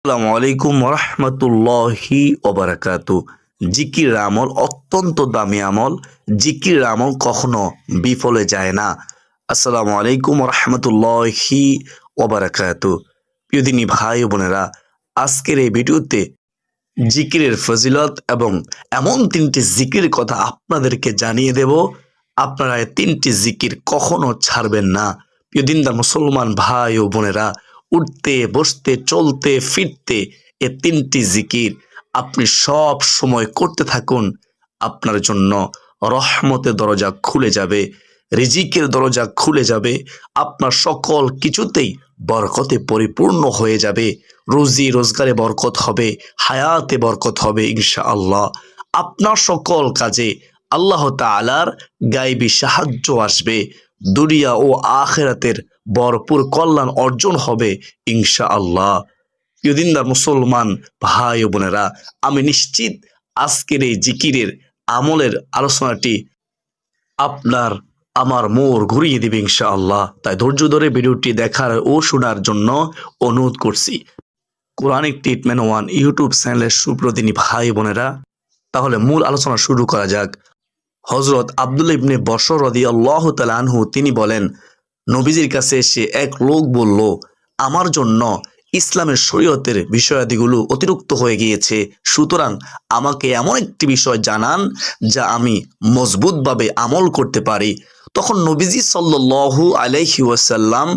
আসসালামু আলাইকুম রহমতুল্লাহি ওবারাকাতু। জিকির আমল অত্যন্ত দামি আমল। জিকির আমল কখনো বিফলে যায় না। আসসালামু আলাইকুম রহমতুল্লাহি ওবারাকাতু। প্রিয়দিনী ভাই ও বোনেরা, আজকের এই ভিডিওতে জিকিরের ফজিলত এবং এমন তিনটি জিকিরের কথা আপনাদেরকে জানিয়ে দেব। আপনারা এই তিনটি জিকির কখনো ছাড়বেন না। প্রিয় দিনদার মুসলমান ভাই ও বোনেরা, উঠতে বসতে চলতে ফিরতে এ তিনটি জিকির আপনি সব সময় করতে থাকুন। আপনার জন্য রহমতের দরজা খুলে যাবে, রিজিকের দরজা খুলে যাবে, আপনার সকল কিছুতেই বরকতে পরিপূর্ণ হয়ে যাবে। রুজি রোজগারে বরকত হবে, হায়াতে বরকত হবে ইনশাআল্লাহ। আপনার সকল কাজে আল্লাহ তাআলার গায়বী সাহায্য আসবে। দুনিয়া ও আখিরাতের ভরপুর কল্যাণ অর্জন হবে ইনশাআল্লাহ। প্রিয় দিনদার মুসলমান ভাই ও বোনেরা, আমি নিশ্চিত আজকের এই জিকিরের আমলের আলোচনাটি আপনার আমার মোড় ঘুরিয়ে দিবে ইনশাআল্লাহ। তাই ধৈর্য ধরে ভিডিওটি দেখার ও শোনার জন্য অনুরোধ করছি। কোরআনিক ট্রিটমেন্ট ওয়ান ইউটিউব চ্যানেলের সুপ্রতিনি ভাই বোনেরা, তাহলে মূল আলোচনা শুরু করা যাক। হযরত আব্দুল্লাহ ইবনে বশর রাদিয়াল্লাহু তাআলা আনহু তিনি বলেন, নবীজির কাছে এসে এক লোক বলল, আমার জন্য ইসলামের শরীয়তের বিষয়াদিগুলো অতিরিক্ত হয়ে গিয়েছে, সুতরাং আমাকে এমন একটি বিষয় জানান যা আমি মজবুতভাবে আমল করতে পারি। তখন নবীজি সাল্লাল্লাহু আলাইহি ওয়াসাল্লাম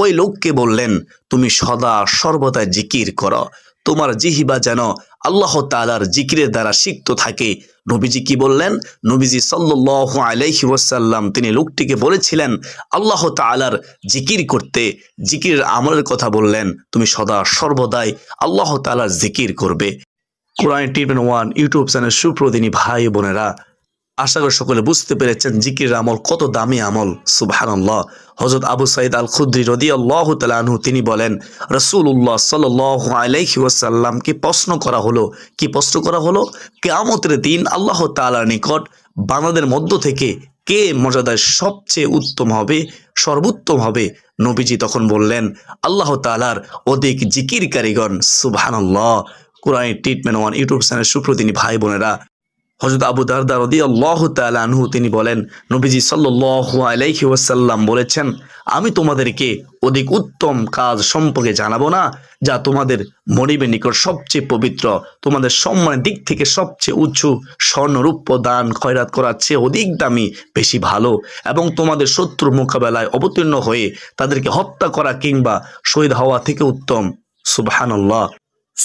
ওই লোককে বললেন, তুমি সদা সর্বদা জিকির করো, তোমার জিহ্বা যেন আল্লাহ তাআলার জিকিরের দ্বারা সিক্ত থাকে। নবীজি কি বললেন? নবীজি সাল্লাল্লাহু আলাইহি ওয়াসাল্লাম তিনি লোকটিকে বলেছিলেন আল্লাহ তাআলার জিকির করতে, জিকিরের আমলের কথা বললেন, তুমি সদা সর্বদাই আল্লাহ তাআলার জিকির করবে। কোরআন ট্রিটমেন্ট ওয়ান ইউটিউব চ্যানেল সুপ্রদিনী ভাই বোনেরা, আশা করি সকলে বুঝতে পেরেছেন জিকিরের আমল কত দামি আমল। সুবহানাল্লাহ। হযরত আবু সাঈদ আল খুদরি রাদিয়াল্লাহু তাআলা আনহু তিনি বলেন, রাসূলুল্লাহ সাল্লাল্লাহু আলাইহি ওয়াসাল্লামকে প্রশ্ন করা হলো। কি প্রশ্ন করা হলো? কিয়ামতের দিন আল্লাহ তাআলার নিকট বান্দাদের মধ্য থেকে কে মর্যাদায় সবচেয়ে উত্তম হবে, সর্বোত্তম হবে? নবীজি তখন বললেন, আল্লাহ তাআলার অধিক জিকিরকারীগণ। সুবহানাল্লাহ। কোরআন ট্রিটমেন্ট ওয়ান ইউটিউব চ্যানেল সুপ্রতিনি ভাই বোনেরা, হযরত আবু দারদা রাদিয়াল্লাহু তাআলা আনহু তিনি বলেন, নবীজি সাল্লাল্লাহু আলাইহি ওয়াসাল্লাম বলেছেন, আমি তোমাদেরকে অধিক উত্তম কাজ সম্পর্কে জানাবো না, যা তোমাদের মনিবের নিকট সবচেয়ে পবিত্র, তোমাদের সম্মানের দিক থেকে সবচেয়ে উঁচু, স্বর্ণ রৌপ্য দান খয়রাত করার চেয়ে অধিক দামি, বেশি ভালো, এবং তোমাদের শত্রুর মোকাবেলায় অবতীর্ণ হয়ে তাদেরকে হত্যা করা কিংবা শহীদ হওয়া থেকে উত্তম। সুবহানাল্লাহ।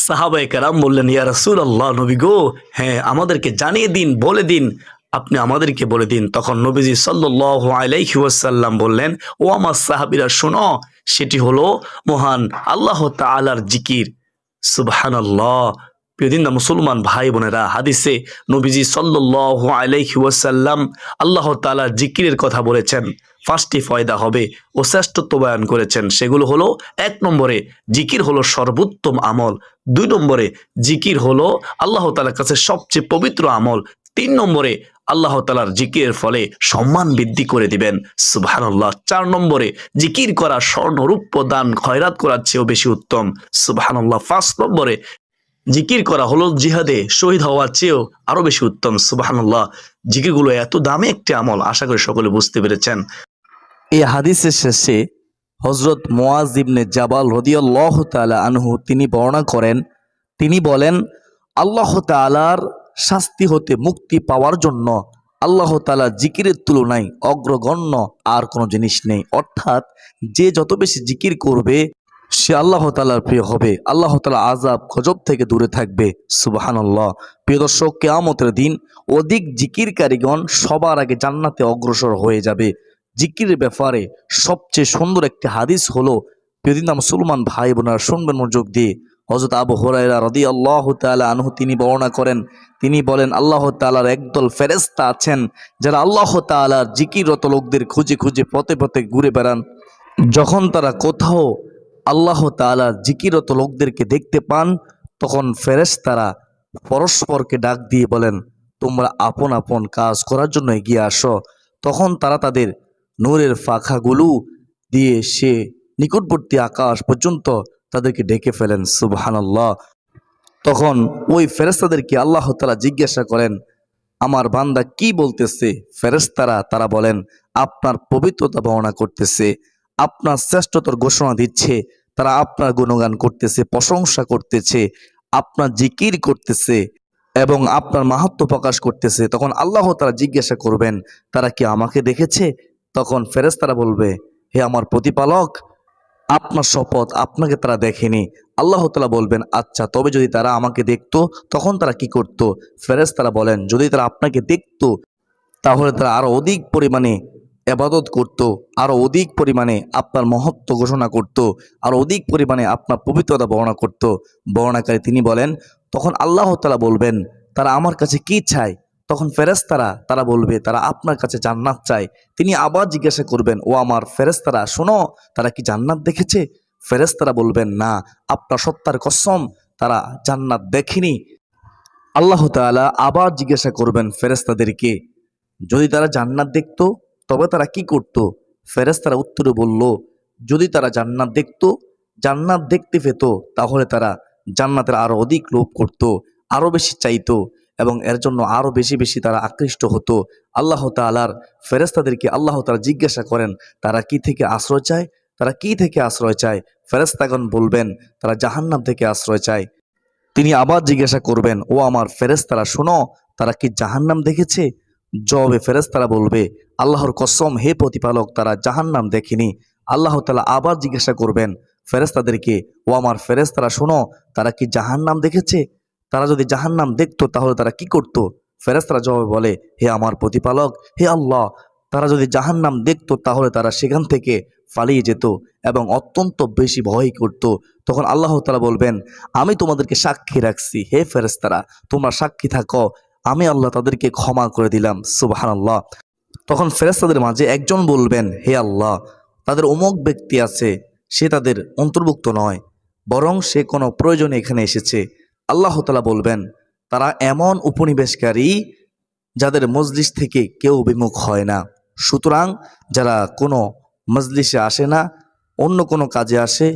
সাহাবায়ে কেরাম বললেন, ইয়া রাসূলুল্লাহ, নবী গো, হ্যাঁ আমাদেরকে জানিয়ে দিন, বলে দিন, আপনি আমাদেরকে বলে দিন। তখন নবীজি সাল্লাল্লাহু আলাইহি ওয়াসাল্লাম বললেন, ও আমার সাহাবীরা শোনো, সেটি হলো মহান আল্লাহ তাআলার জিকির। সুবহানাল্লাহ। প্রিয় দিনদার মুসলমান ভাই বোনেরা, হাদিসে নবীজি সাল্লাল্লাহু আলাইহি ওয়াসাল্লাম আল্লাহ তাআলার জিকিরের কথা বলেছেন। পাঁচটি ফয়দা হবে ও শ্রেষ্ঠত্ব বয়ান করেছেন। সেগুলো হলো, এক নম্বরে জিকির হলো সর্বোত্তম আমল, দুই নম্বরে জিকির হলো আল্লাহ তাআলার কাছে সবচেয়ে পবিত্র আমল, তিন নম্বরে আল্লাহ তাআলার জিকিরের ফলে সম্মান বৃদ্ধি করে দিবেন। সুবহানাল্লাহ। চার নম্বরে জিকির করা স্বর্ণ রৌপ্য দান খয়রাত করার চেয়েও বেশি উত্তম। সুবহানাল্লাহ। পাঁচ নম্বরে জিকির করা হলো জিহাদে শহীদ হওয়ার চেয়েও আরো বেশি উত্তম। সুবহানাল্লাহ। জিকিরগুলো এত দামি একটি আমল, আশা করি সকলে বুঝতে পেরেছেন। এই হাদিসের শেষে হযরত মুআজ ইবনে জাবাল রাদিয়াল্লাহু তাআলা আনহু তিনি বর্ণনা করেন, তিনি বলেন, আল্লাহ তাআলার শাস্তি হতে মুক্তি পাওয়ার জন্য আল্লাহ তাআলা জিকিরের তুলনায় অগ্রগণ্য আর কোনো জিনিস নেই। অর্থাৎ যে যত বেশি জিকির করবে সে আল্লাহ তাআলার প্রিয় হবে, আল্লাহ তাআলা আযাব গজব থেকে দূরে থাকবে। সুবহানাল্লাহ। প্রিয় দর্শক, কিয়ামতের দিন অধিক জিকিরকারীগণ সবার আগে জান্নাতে অগ্রসর হয়ে যাবে। জিকিরের ব্যাপারে সবচেয়ে সুন্দর একটি হাদিস হলো, প্রিয়দিনদার মুসলমান ভাই বোনেরা শুনবেন মনোযোগ দিয়ে। হযরত আবু হুরায়রা রাদিয়াল্লাহু তাআলা আনহু তিনি বর্ণনা করেন, তিনি বলেন, আল্লাহ তাআলার একদল ফেরেশতা আছেন যারা আল্লাহ তাআলার জিকিররত লোকদের খুঁজে খুঁজে পথে পথে ঘুরে বেড়ান। যখন তারা কোথাও আল্লাহ তাআলার জিকিররত লোকদেরকে দেখতে পান, তখন ফেরেশতারা পরস্পরকে ডাক দিয়ে বলেন, তোমরা আপন আপন কাজ করার জন্য এগিয়ে আসো। তখন তারা তাদের নূরের পাখাগুলো দিয়ে সে নিকটবর্তী আকাশ পর্যন্ত তাদেরকে ডেকে ফেলেন। সুবহানাল্লাহ। তখন ওই ফেরেশতাদেরকে আল্লাহ তাআলা জিজ্ঞাসা করেন, আমার বান্দা কি বলতেছে? ফেরেশতারা তারা বলেন, আপনার পবিত্রতা বর্ণনা করতেছে, আপনার শ্রেষ্ঠতার ঘোষণা দিচ্ছে, তারা আপনার গুণগান করতেছে, প্রশংসা করতেছে, আপনার জিকির করতেছে এবং আপনার মাহাত্ম্য প্রকাশ করতেছে। তখন আল্লাহ তাআলা জিজ্ঞাসা করবেন, তারা কি আমাকে দেখেছে? তখন ফেরেশতারা বলবে, হে আমার প্রতিপালক, আপনার শপথ, আপনাকে তারা দেখেনি। আল্লাহ তাআলা বলবেন, আচ্ছা, তবে যদি তারা আমাকে দেখতো তখন তারা কি করত? ফেরেশতারা বলেন, যদি তারা আপনাকে দেখতো তাহলে তারা আরো অধিক পরিমাণে ইবাদত করত, আরো অধিক পরিমাণে আপনার মহত্ব ঘোষণা করত, আরো অধিক পরিমাণে আপনার পবিত্রতা বর্ণনা করত। বর্ণনাকারী তিনি বলেন, তখন আল্লাহ তাআলা বলবেন, তারা আমার কাছে কি চায়? তখন ফেরেশতারা তারা বলবে, তারা আপনার কাছে জান্নাত চায়। তিনি আবার জিজ্ঞাসা করবেন, ও আমার ফেরেশতারা শোনো, তারা কি জান্নাত দেখেছে? ফেরেশতারা বলবেন, না, আপনার সত্তার কসম, তারা জান্নাত দেখেনি। আল্লাহ তাআলা আবার জিজ্ঞাসা করবেন ফেরেশতাদেরকে, যদি তারা জান্নাত দেখতো তবে তারা কি করত? ফেরেশতারা উত্তরে বলল, যদি তারা জান্নাত দেখতো, জান্নাত দেখতে পেত, তাহলে তারা জান্নাতের আরো অধিক লোভ করত, আরো বেশি চাইতো এবং এর জন্য আরো বেশি বেশি তারা আকৃষ্ট হতো। আল্লাহ তাআলার ফেরেশতাদেরকে আল্লাহ তাআলা জিজ্ঞাসা করেন, তারা কি থেকে আশ্রয় চায়? তারা কি থেকে আশ্রয় চায়? ফেরেশতাগণ বলবেন, তারা জাহান্নাম থেকে আশ্রয় চায়। তিনি আবার জিজ্ঞাসা করবেন, ও আমার ফেরেশতারা শোনো, তারা কি জাহান্নাম দেখেছে? জবাবে ফেরেশতারা বলবে, আল্লাহর কসম, হে প্রতিপালক, তারা জাহান্নাম দেখেনি। আল্লাহ তাআলা আবার জিজ্ঞাসা করবেন ফেরেশতাদেরকে, ও আমার ফেরেশতারা শোনো, তারা কি জাহান্নাম দেখেছে? তারা যদি জাহান্নাম দেখতো তাহলে তারা কি করত? ফেরেশতারা জবাবে বলে, হে আমার প্রতিপালক, হে আল্লাহ, তারা যদি জাহান্নাম দেখতো তাহলে তারা সেখান থেকে পালিয়ে যেত এবং অত্যন্ত বেশি ভয় করত। তখন আল্লাহ তাআলা বলবেন, আমি তোমাদেরকে সাক্ষী রাখছি, হে ফেরেশতারা, তোমরা সাক্ষী থাকো, আমি আল্লাহ তাদেরকে ক্ষমা করে দিলাম। সুবহানাল্লাহ। তখন ফেরেশতাদের মাঝে একজন বলবেন, হে আল্লাহ, তাদের অমুক ব্যক্তি আছে, সে তাদের অন্তর্ভুক্ত নয়, বরং সে কোনো প্রয়োজনে এখানে এসেছে। আল্লাহ তাআলা বলবেন, তারা এমন উপনিবেশকারী যাদের মজলিস থেকে কেউ বিমুখ হয় না। সুতরাং যারা কোনো মজলিসে আসে না, অন্য কোনো কাজে আসে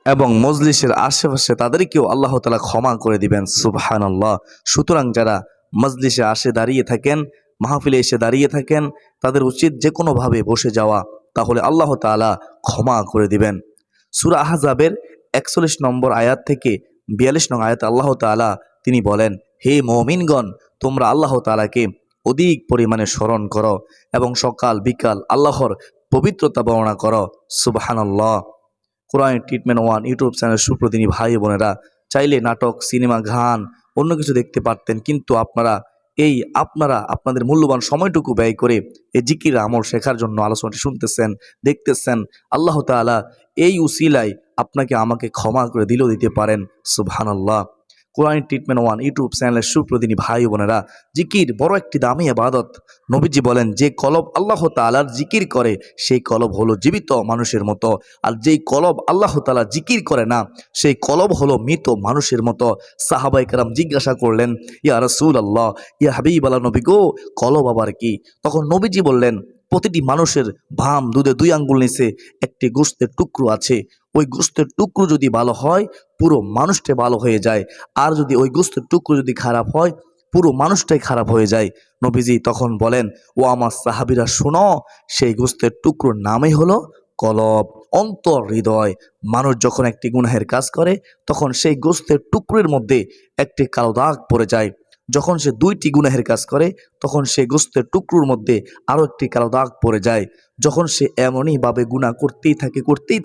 এবং মজলিসের আশেপাশে, তাদেরকেও আল্লাহ তাআলা ক্ষমা করে দিবেন। সুবহানাল্লাহ। সুতরাং যারা মজলিসে আসে দাঁড়িয়ে থাকেন, মাহফিলে এসে দাঁড়িয়ে থাকেন, তাদের উচিত যে কোনোভাবে বসে যাওয়া, তাহলে আল্লাহ তাআলা ক্ষমা করে দিবেন। সূরা আহজাবের 41 নম্বর আয়াত থেকে 42 নং আয়াতে আল্লাহ তাআলা তিনি বলেন, হে মুমিনগণ, তোমরা আল্লাহ তাআলাকে অধিক পরিমাণে স্মরণ করো এবং সকাল বিকাল আল্লাহর পবিত্রতা বর্ণনা করো। সুবহানাল্লাহ। কোরআন ট্রিটমেন্ট 1 ইউটিউব চ্যানেল সুপ্রতিনি ভাই বোনেরা, চাইলে নাটক, সিনেমা, গান, অন্য কিছু দেখতে পারতেন, কিন্তু আপনারা আপনাদের মূল্যবান সময়টুকু ব্যয় করে এই জিকির আমল শেখার জন্য আলোচনাটি শুনতেছেন, দেখতেছেন। আল্লাহ তাআলা এই উসিলায় আপনাকে আমাকে ক্ষমা করে দিলেও দিতে পারেন। সুবহানাল্লাহ। কোরআন ট্রিটমেন্ট 1 ইউটিউব চ্যানেলের সুপ্রতিনি ভাই বোনেরা, জিকির বড় একটি দামি ইবাদত। নবীজি বলেন, যে কলব আল্লাহ তাআলার জিকির করে সেই কলব হলো জীবিত মানুষের মতো, আর যেই কলব আল্লাহ তাআলা জিকির করে না সেই কলব হলো মৃত মানুষের মতো। সাহাবায়ে কেরাম জিজ্ঞাসা করলেন, ইয়া রাসূলুল্লাহ, ইয়া হাবিবাল্লাহ, নবী গো, কলব আবার কি? তখন নবীজি বললেন, প্রতিটি মানুষের বাম দুধে 2 আঙ্গুল নিচে একটি গোশতের টুকরো আছে। ওই গোশতের টুকরো যদি ভালো হয় পুরো মানুষটা ভালো হয়ে যায়, আর যদি ওই গোশতের টুকরো যদি খারাপ হয় পুরো মানুষটাই খারাপ হয়ে যায়। নবীজি তখন বলেন, ও আমার সাহাবীরা শোনো, সেই গোশতের টুকরোর নামই হলো কলব, অন্তর, হৃদয়। মানুষ যখন একটি গুনাহের কাজ করে তখন সেই গোশতের টুকরোর মধ্যে একটি কালো দাগ পড়ে যায়। যখন সে 2টি গুনাহের কাজ করে তখন সেই গোশতের টুকরোর মধ্যে আরও একটি কালো দাগ পড়ে যায়। যখন সে এমনইভাবে গুনাহ করতেই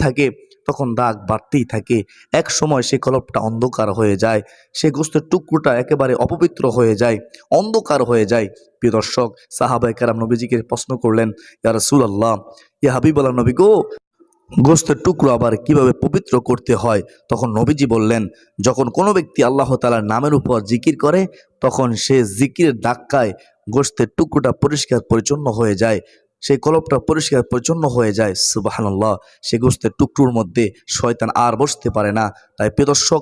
থাকে তখন দাগ বাড়তেই থাকে। এক সময় সেই কলবটা অন্ধকার হয়ে যায়, সেই গোশতের টুকরোটা একেবারে অপবিত্র হয়ে যায়, অন্ধকার হয়ে যায়। প্রিয় দর্শক, সাহাবায়ে কেরাম নবীজিকে প্রশ্ন করলেন, ইয়া রাসূলুল্লাহ, ইয়া হাবিবাল্লাহ, নবী গো, গোশতের টুকরো আবার কিভাবে পবিত্র করতে হয়? তখন নবীজি বললেন, যখন কোনো ব্যক্তি আল্লাহ তাআলার নামের উপর জিকির করে তখন সে জিকিরের ধাক্কায় গোশতের টুকরোটা পরিষ্কার পরিচ্ছন্ন হয়ে যায়। সেই কলবটা পরিষ্কার পরিচ্ছন্ন হয়ে যায়। সুবহানাল্লাহ। সেই গোস্তের টুকরোর মধ্যে শয়তান আর বসতে পারে না। তাই প্রিয় দর্শক,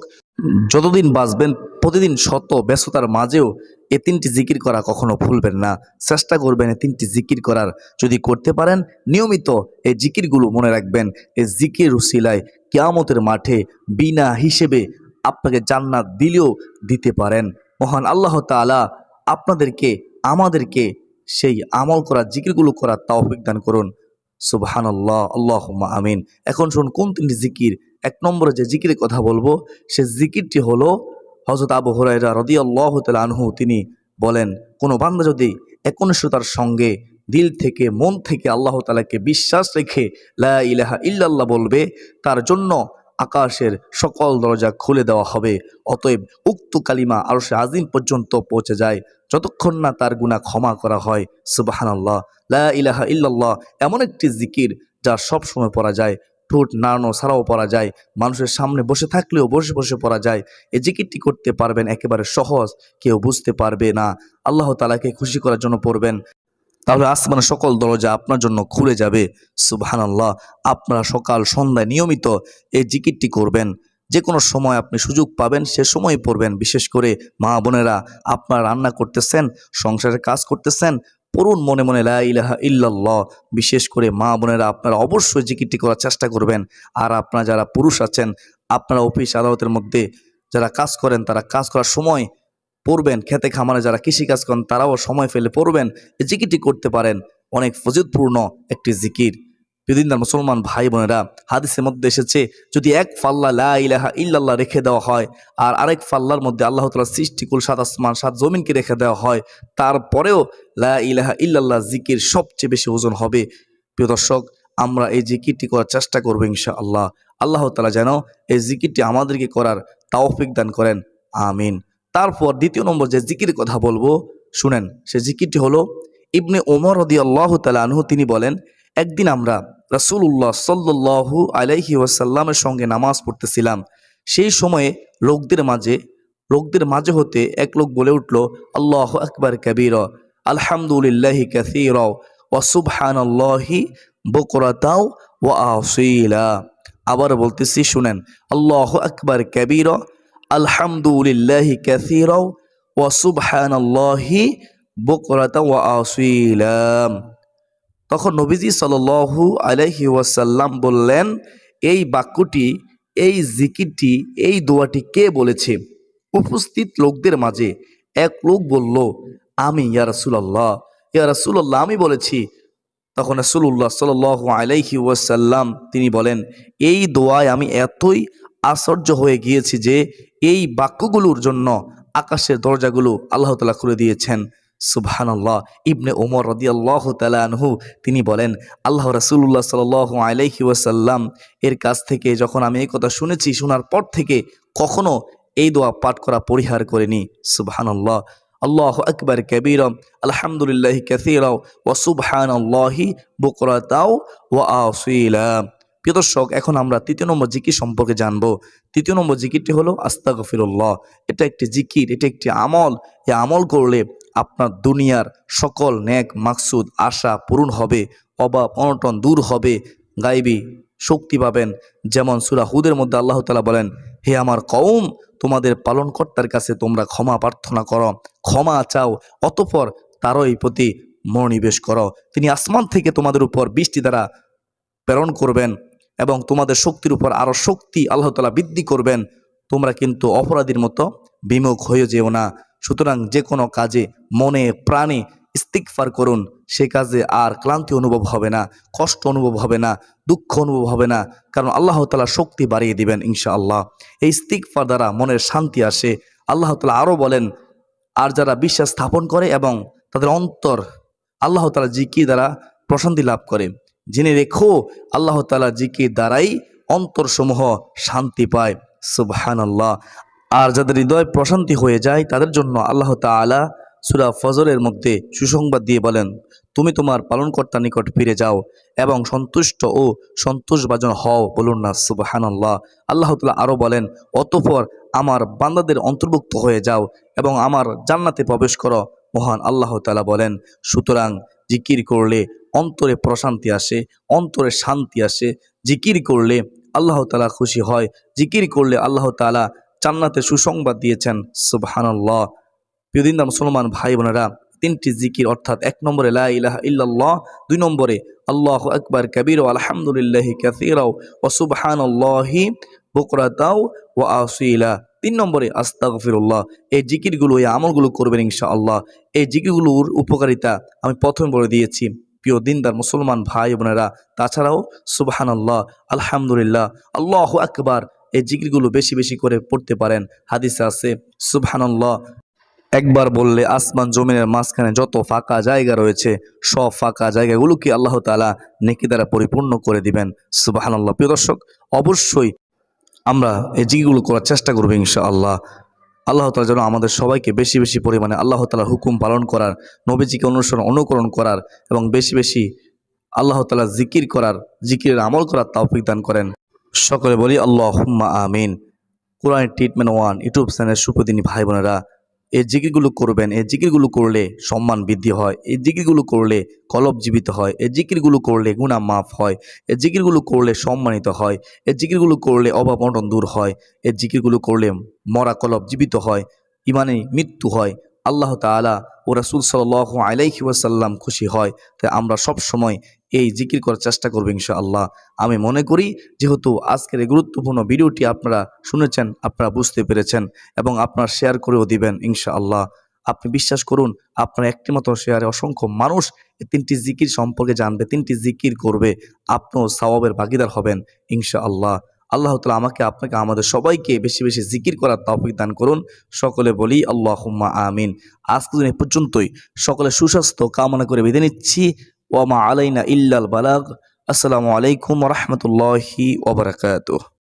যতদিন বাঁচবেন প্রতিদিন শত ব্যস্ততার মাঝেও এ 3টি জিকির করা কখনো ভুলবেন না। চেষ্টা করবেন এই 3টি জিকির করার। যদি করতে পারেন নিয়মিত এই জিকিরগুলো মনে রাখবেন। এই জিকির উসিলায় কিয়ামতের মাঠে বিনা হিসেবে আপনাকে জান্নাত দিলেও দিতে পারেন। মহান আল্লাহ তাআলা আপনাদেরকে আমাদেরকে সেই আমল করা জিকিরগুলো করার তৌফিক দান করুন। সুবহানাল্লাহ, আল্লাহুম্মা আমিন। এখন শুনুন কোন 3টি জিকির। 1 নম্বরে যে জিকিরের কথা বলবো সে জিকিরটি হলো হযরত আবু হুরায়রা রাদিয়াল্লাহু তাআলা আনহু তিনি বলেন, কোনো বান্দা যদি একনিষ্ঠতার সঙ্গে দিল থেকে মন থেকে আল্লাহ তাআলাকে বিশ্বাস রেখে লা ইলাহা ইল্লাল্লাহ বলবে, তার জন্য আকাশের সকল দরজা খুলে দেওয়া হবে। অতএব উক্ত কালিমা আরশে আজিম পর্যন্ত পৌঁছে যায় যতক্ষণ না তার গুনাহ ক্ষমা করা হয়। সুবহানাল্লাহ। লা ইলাহা ইল্লাল্লাহ এমন একটি জিকির যা সব সময় পড়া যায়, ঠোঁট নাড়ানো ছাড়াও পড়া যায়, মানুষের সামনে বসে থাকলেও বসে বসে পড়া যায়। এই জিকিরটি করতে পারবেন, একেবারে সহজ, কেউ বুঝতে পারবে না। আল্লাহ তাআলাকে খুশি করার জন্য পড়বেন, তাহলে আসমানের সকল দরজা আপনার জন্য খুলে যাবে। সুবহানাল্লাহ। আপনারা সকাল সন্ধ্যায় নিয়মিত এই জিকিরটি করবেন। যে কোনো সময় আপনি সুযোগ পাবেন সে সময় পড়বেন। বিশেষ করে মা বোনেরা, আপনারা রান্না করতেছেন, সংসারের কাজ করতেছেন, পড়ুন মনে মনে লা ইলাহা ইল্লাল্লাহ। বিশেষ করে মা বোনেরা আপনারা অবশ্যই জিকিরটি করার চেষ্টা করবেন। আর আপনারা যারা পুরুষ আছেন, আপনারা অফিস আদালতের মধ্যে যারা কাজ করেন তারা কাজ করার সময় পড়বেন। খেতে খামারে যারা কৃষি কাজ করেন তারাও সময় ফেলে পড়বেন। এই জিকিরটি করতে পারেন। অনেক ফজিলতপূর্ণ একটি জিকির। দিনদার মুসলমান ভাই বোনেরা, হাদিসের মধ্যে এসেছে যদি এক পাল্লা লা ইলাহা ইল্লাল্লাহ রেখে দেওয়া হয় আর আরেক পাল্লার মধ্যে আল্লাহ তাআলার সৃষ্টিকুল 7 আসমান 7 জমিনকে রেখে দেওয়া হয়, তারপরেও লা ইলাহা ইল্লাল্লাহ জিকির সবচেয়ে বেশি ওজন হবে। প্রিয় দর্শক, আমরা এই জিকিরটি করার চেষ্টা করব ইনশাআল্লাহ। আল্লাহ তাআলা যেন এই জিকিরটি আমাদেরকে করার তৌফিক দান করেন, আমিন। তারপর 2 নম্বর যে জিকিরের কথা বলবো শুনেন, সে জিকিরটি হলো ইবনে ওমর রাদিয়াল্লাহু তাআলা আনহু তিনি বলেন, একদিন আমরা রাসূলুল্লাহ সাল্লাল্লাহু আলাইহি ওয়াসাল্লামের সঙ্গে নামাজ পড়তেছিলাম। সেই সময়ে লোকদের মাঝে হতে এক লোক বলে উঠল, আল্লাহু আকবার কাবীরা, আলহামদুলিল্লাহি কাসীরা ওয়া সুবহানাল্লাহি বুকরাতাও ওয়া আসীলা। আবার বলতেছি শুনেন, আল্লাহু আকবার কাবীরা, আলহামদুলিল্লাহি কাসীরা ওয়া সুবহানাল্লাহি বুকরাতাও ওয়া আসীলা। তখন নবীজি সাল্লাল্লাহু আলাইহি ওয়াসাল্লাম বললেন, এই বাক্যটি, এই জিকিরটি, এই দোয়াটি কে বলেছে? উপস্থিত লোকদের মাঝে এক লোক বলল, আমি ইয়া রাসূলুল্লাহ, ইয়া রাসূলুল্লাহ আমি বলেছি। তখন রাসূলুল্লাহ সাল্লাল্লাহু আলাইহি ওয়াসাল্লাম তিনি বলেন, এই দোয়ায় আমি এতই আশ্চর্য হয়ে গিয়েছি যে এই বাক্যগুলোর জন্য আকাশের দরজাগুলো আল্লাহ তাআলা খুলে দিয়েছেন। সুবহানাল্লাহ। ইবনে ওমর রাদিয়াল্লাহু তাআলা আনহু তিনি বলেন, আল্লাহ রাসূলুল্লাহ সাল্লাল্লাহু আলাইহি ওয়াসাল্লাম এর কাছ থেকে যখন আমি এই কথা শুনেছি, শোনার পর থেকে কখনো এই দোয়া পাঠ করা পরিহার করিনি। সুবহানাল্লাহ। আল্লাহু আকবার কাবীরা, আলহামদুলিল্লাহি কাসীরা ওয়া সুবহানাল্লাহি বুকরাতাও ওয়া আসীলা। প্রিয় দর্শক, এখন আমরা 3 নম্বর জিকির সম্পর্কে জানবো। 3 নম্বর জিকিরটি হলো আস্তাগফিরুল্লাহ। এটা একটি জিকির, এটা একটি আমল। এই আমল করলে আপনার দুনিয়ার সকল নেক মাকসুদ আশা পূরণ হবে, অভাব অনটন দূর হবে, গায়বী শক্তি পাবেন। যেমন সূরা হুদের মধ্যে আল্লাহ তাআলা বলেন, হে আমার কওম, তোমাদের পালনকর্তার কাছে তোমরা ক্ষমা প্রার্থনা করো, ক্ষমা চাও, অতঃপর তারই প্রতি মনোনিবেশ করো। তিনি আসমান থেকে তোমাদের উপর বৃষ্টি দ্বারা প্রেরণ করবেন এবং তোমাদের শক্তির উপর আরও শক্তি আল্লাহ তাআলা বৃদ্ধি করবেন। তোমরা কিন্তু অপরাধীর মতো বিমুখ হয়ে যেও না। সুতরাং যে কোনো কাজে মনে প্রাণে ইস্তিগফার করুন, সে কাজে আর ক্লান্তি অনুভব হবে না, কষ্ট অনুভব হবে না, দুঃখ অনুভব হবে না, কারণ আল্লাহ তাআলা শক্তি বাড়িয়ে দিবেন ইনশাআল্লাহ। এই ইস্তিগফার দ্বারা মনের শান্তি আসে। আল্লাহ তাআলা আরও বলেন, আর যারা বিশ্বাস স্থাপন করে এবং তাদের অন্তর আল্লাহ তাআলা জিকির দ্বারা প্রশান্তি লাভ করে, জেনে রেখো আল্লাহ তাআলা জিকির দ্বারাই অন্তরসমূহ শান্তি পায়। সুবহানাল্লাহ। আর যাদের হৃদয় প্রশান্তি হয়ে যায় তাদের জন্য আল্লাহ তাআলা সূরা ফজরের মধ্যে সুসংবাদ দিয়ে বলেন, তুমি তোমার পালনকর্তার নিকট ফিরে যাও এবং সন্তুষ্ট ও সন্তোষভাজন হও। বলুন না সুবহানাল্লাহ। আল্লাহ তাআলা আরও বলেন, অতঃপর আমার বান্দাদের অন্তর্ভুক্ত হয়ে যাও এবং আমার জান্নাতে প্রবেশ করো। মহান আল্লাহ তাআলা বলেন, সুতরাং জিকির করলে অন্তরে প্রশান্তি আসে, অন্তরে শান্তি আসে। জিকির করলে আল্লাহ তাআলা খুশি হয়, জিকির করলে আল্লাহ তাআলা জান্নাতের সুসংবাদ দিয়েছেন। সুবহানাল্লাহ। প্রিয় দিনদার মুসলমান ভাই বোনেরা, তিনটি জিকির অর্থাৎ ১ নম্বরে লা ইলাহা ইল্লাল্লাহ, ২ নম্বরে আল্লাহু আকবার কাবীরা ওয়া আলহামদুলিল্লাহি কাসীরা ওয়া সুবহানাল্লাহি বুকরাতাও ওয়া আসীলা, ৩ নম্বরে আস্তাগফিরুল্লাহ। এই জিকিরগুলো, এই আমলগুলো করবেন ইনশাআল্লাহ। এই জিকিরগুলোর উপকারিতা আমি প্রথমে বলে দিয়েছি প্রিয় দিনদার মুসলমান ভাই বোনেরা। তাছাড়াও সুবহানাল্লাহ, আলহামদুলিল্লাহ, আল্লাহু আকবার এই জিকিরগুলো বেশি বেশি করে পড়তে পারেন। হাদিসে আছে সুবহানাল্লাহ একবার বললে আসমান জমিনের মাঝখানে যত ফাঁকা জায়গা রয়েছে সব ফাঁকা জায়গাগুলোকে আল্লাহ তাআলা নেকি দ্বারা পরিপূর্ণ করে দিবেন। সুবহানাল্লাহ। প্রিয় দর্শক, অবশ্যই আমরা এই জিকিরগুলো করার চেষ্টা করব ইনশাআল্লাহ। আল্লাহ তাআলা যেন আমাদের সবাইকে বেশি বেশি পরিমাণে আল্লাহ তাআলার হুকুম পালন করার, নবীজিকে অনুকরণ করার এবং বেশি বেশি আল্লাহ তাআলা জিকির করার, জিকিরের আমল করার তৌফিক দান করেন। সকলে বলি আল্লাহুম্মা আমিন। কোরআন ট্রিটমেন্ট 1 ইউটিউব চ্যানেল সুপ্রদিনী ভাই বোনেরা, এই জিকিরগুলো করবেন। এই জিকিরগুলো করলে সম্মান বৃদ্ধি হয়, এই জিকিরগুলো করলে কলব জীবিত হয়, এই জিকিরগুলো করলে গুনাহ মাফ হয়, এই জিকিরগুলো করলে সম্মানিত হয়, এই জিকিরগুলো করলে অভাব অনটন দূর হয়, এই জিকিরগুলো করলে মরা কলব জীবিত হয়, ইমানে মৃত্যু হয়, আল্লাহ তাআলা ও রাসূল সাল্লাল্লাহু আলাইহি ওয়াসাল্লাম খুশি হয়। তাই আমরা সব সময় এই জিকির করার চেষ্টা করব ইনশাআল্লাহ। আমি মনে করি যেহেতু আজকের এই গুরুত্বপূর্ণ ভিডিওটি আপনারা শুনেছেন, আপনারা বুঝতে পেরেছেন এবং আপনারা শেয়ার করেও দিবেন ইনশাআল্লাহ। আপনি বিশ্বাস করুন, আপনার একটি মাত্র শেয়ারে অসংখ্য মানুষ এই 3টি জিকির সম্পর্কে জানবে, 3টি জিকির করবে, আপনিও সওয়াবের ভাগীদার হবেন ইনশাআল্লাহ। আল্লাহ তাআলা আমাকে, আপনাকে, আমাদের সবাইকে বেশি বেশি জিকির করার তৌফিক দান করুন। সকলে বলি আল্লাহুম্মা আমিন। আজকের দিন এ পর্যন্তই। সকলে সুস্বাস্থ্য কামনা করে বিদায় নিচ্ছি। ওয়া মা আলাইনা ইল্লাল বালাগ। আসসালামু আলাইকুম ওয়া রাহমাতুল্লাহি ওয়া বারাকাতুহু।